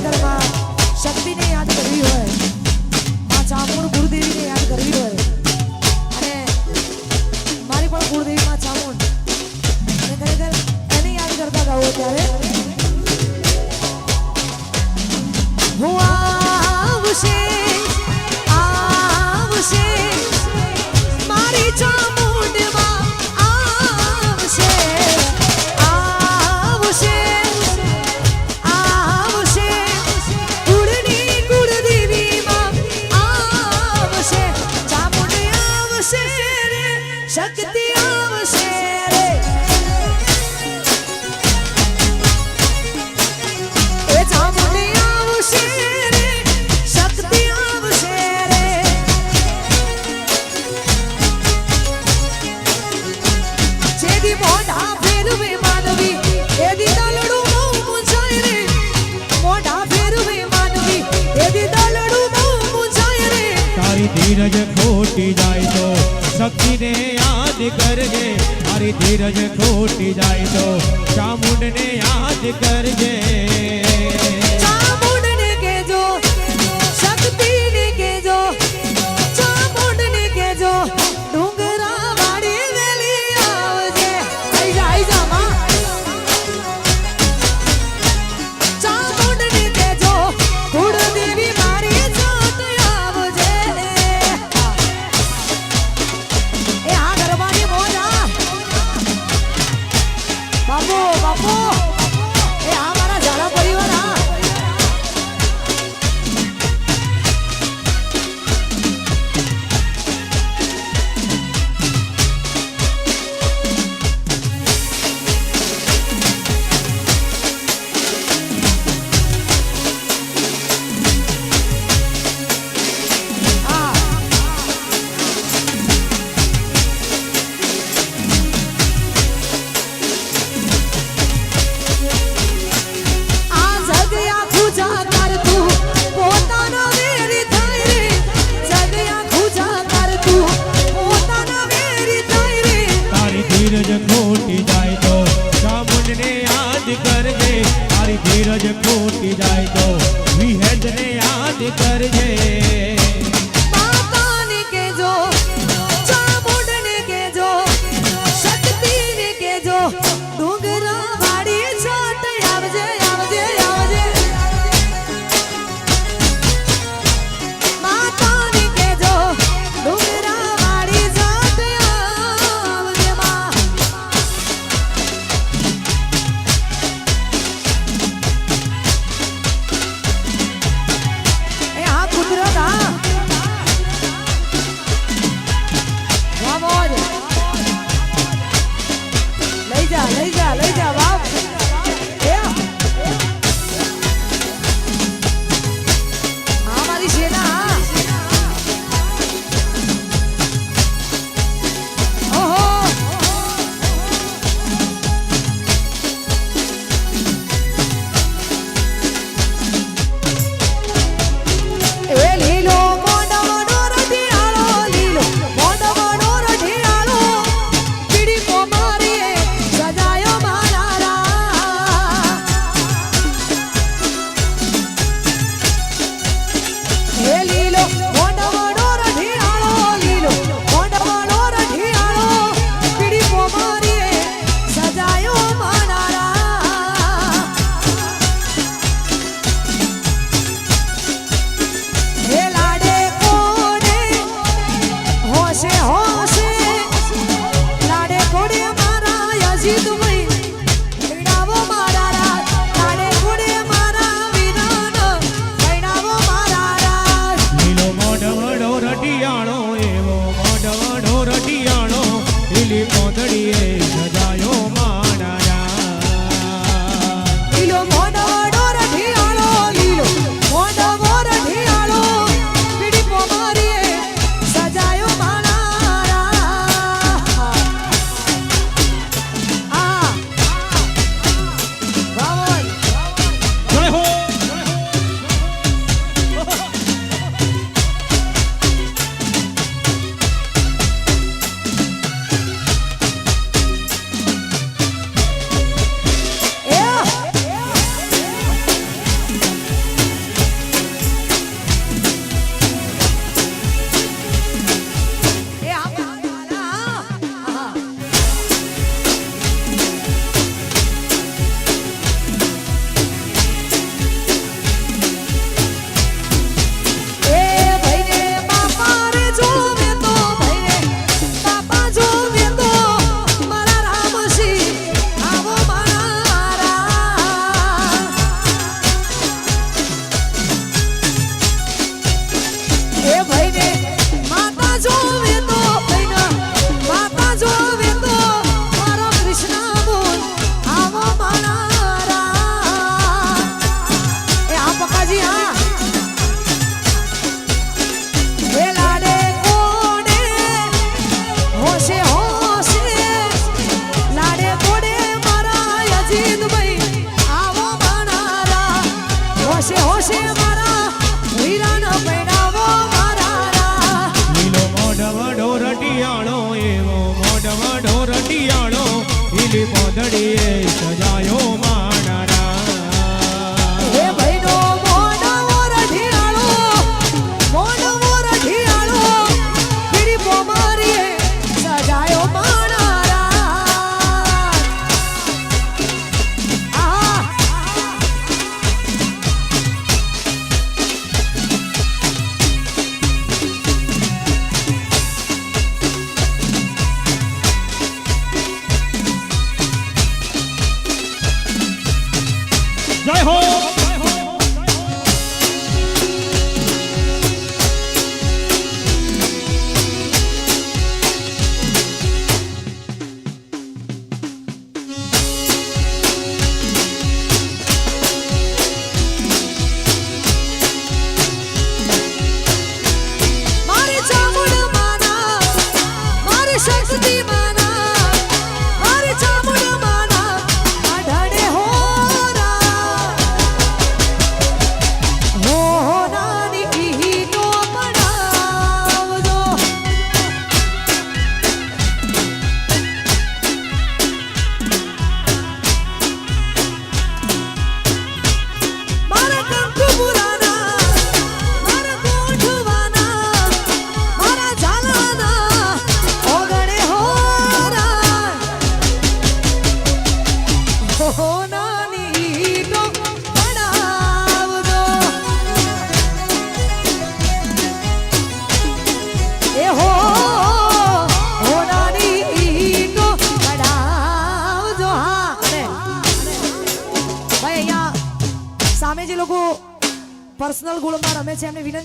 ઘરમાં શક્તિને યાદ કરવી હોય, માં ચામુંડ ગુરુદેવીને યાદ કરવી હોય, અને મારી પણ ગુરુદેવી માં ચામુંડ, અને ખરેખર એને યાદ કરતા ગાવો ત્યારે હું આવશે આવશે મારી ચામુંડમાં આવશે આવશે આવશે કુળની કુળદેવીમાં આવશે ચામુંડ આવશે રે શક્તિ આવશે રે એ ચામુંડ આવશે રે શક્તિ આવશે રે જેદી મોઢા ફેરવે માનવી એદી દલડું બહુ મૂંઝાય રે મોઢા ફેરવે માનવી એદી દલડું બહુ મૂંઝાય રે તારી ધીરજ ખોટી જાય તો શક્તિને યાદ કરજે તારી ધીરજ ખોટી જાય તો ચામુંડને યાદ કરજે ચામુંડને કહેજો શક્તિને કહેજો ચામુંડને કહેજો ડુંગરા વાળી વેલી આવજે આઈ જા માં ચામુંડને કહેજો કુળદેવી મારી જોત આવજે એ આ ગરબાની મોજા બાપુ બાપુ એ આ મારા ઝાલા પરિવાર આ ધીરજ ખોટી જાય તો ચામુંડને યાદ કરજે તારી ધીરજ ખોટી જાય તો વિહેદને યાદ કરજે માતાને કહેજો ચામુંડને કહેજો શક્તિને કહેજો ડુંગરા વાળી છોટ આવજે આવજે આવજે માતાને કહેજો ડુંગરા વાળી છોટ આવજે માં એ આ કુદરત આ હોશે હોશે મારા હીરાના પૈડાવો મારા લીલો મોઢવડો રટિયાળો એવો મોઢવડો રટિયાળો લીલી પોદડીએ સજાયો માનારા હે ભાઈનો મોઢવો રઢિયાળો પીડી પોમારીએ સજાયો માણારા આહા જય હો મારી ચામુંડ માના મારી શક્તિ માના મારી ચામુંડ માના આઢાડે હોરા હો નાની ઈનો પડાવજો મારા કંકુપુરાના મારા કોઠવાના મારા ઝાલાના ઓગણે હોરા હો નાની ઈનો પડાવજો એ હો નાની ઈનો પડાવજો હા અને ભાઈ અહીંયા સામે જે લોકો પર્સનલ ગોળમાં રમે છે એમને વિનંતી